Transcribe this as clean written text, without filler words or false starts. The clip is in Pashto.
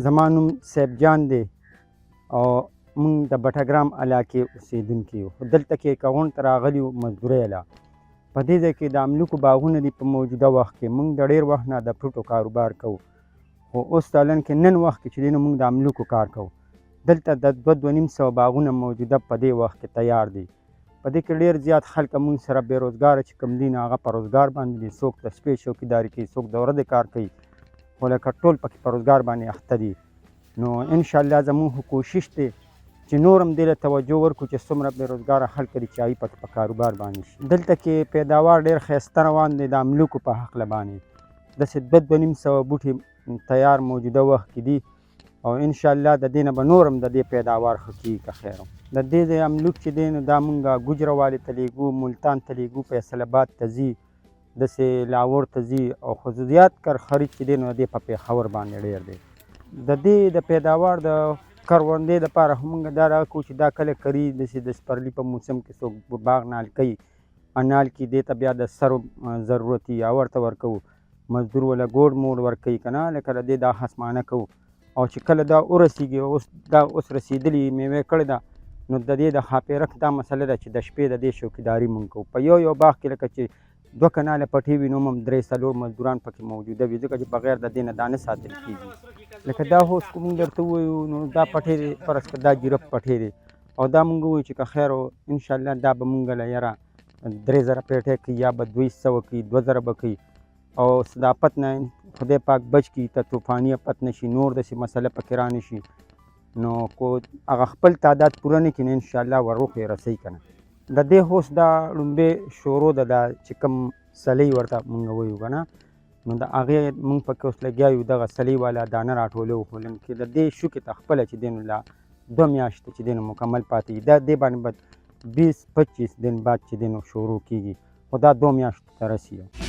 زما نوم صیب جان دی او موږ د بټګرام علاقې اوسېدونکي یو. دلته کې کغون ته راغلي یو مزدورۍ له. په دې ځای کې د املوکو باغونه دي. په موجوده وخت کې موږ د ډېر وخت نه د فروټو کاروبار کوو، خو اوس تالن کې نن وخت کې چې دی نو موږ د املوکو کار کوو. دلته د 2,500 باغونه موجوده په دې وخت کې تیار دي. په دې کې ډېر زیات خلک موږ سره بېروزګاره چې کوم دي نو هغه په روزګار باندې دي. څوک د شپې چوکیداري کوي، څوک د ورځې کار کوي، خو لکه ټول پکې په روزګار باندې اخته دي. نو انشاءالله زموږ کوشش دی چې نور هم دې له توجه ورکړو چې څومره بېروزګاره خلک دي چې هغوی پکې په کاروبار باندې شي. دلته کې پیداوار ډېر ښایسته روان دی د املوکو په هکله باندې. داسې 2,500 بوټي تیار موجوده وخت کې دي او انشاءالله د دې نه به نور هم د دې پیداوار ښه کېږي که خیر وم. د دې د املوک چې دی نو دا مونږ ګوجرالوالې ته لیږو، ملتان ته لیږو، فیصل آباد ته ځي، داسې لاهور ته ځي او خو زیات کر خرید چې دی نو د دې په پېښور باندې ډېر دی. د دې د پیداوار د کروندې دپاره مونږ دا راکوو چې دا کله کري داسې د سپرلي په موسم کې څوک باغ نال کوي، انال کې دې ته بیا د سرو ضرورت وي هغه ورته ورکوو. مزدور وله ګوډ موډ ورکوي که نه، لکه د دې دا خصمانه کوو او چې کله دا ورسېږي دا اوس رسېدلي میوې کړې ده نو د دې د ښاپېرک دا مسله ده چې د شپې د دې چوکیداري مونږ کوو. په یو باغ کې لکه چې 2 کناله پټې وي نو هم 3-4 مزدوران پکې موجوده وي، ځکه چې بغیر د دې نه دا نه ساتل کېږي. لکه دا اوس که مونږ درته ووایو نو دا پټې دی، فرض کړه دا جیرف پټې دی او دا مونږ ووایو چې که خیر انشاءالله دا به مونږ له یاره 3,000 پیټۍ کوي یا به 200 کوي، 2,000 به کوي او صداقت نه خدای پاک بچ کړي ته طوفاني افت نه شي، نور داسې مسله پکې را نه شي. نو کو هغه خپل تعداد پوره نه کړي نو انشاءالله ورروخ یې رسوي که نه. د دې اوس دا لومبۍ شروع ده، دا چې کوم سلۍ ورته مونږ وایو که نه، نو د هغې مونږ پکې اوس لګیا یو دغه سلۍ والا دانه راټولوو. خو لکه د دې شوکې ته خپله چې دی نو لا 2 میاشتې چې دی نو مکمل پاتې دي. دا دې باندې به 20-25 دن بعد چې دی نو شروع کېږي، خو دا 2 میاشتو ته رسي.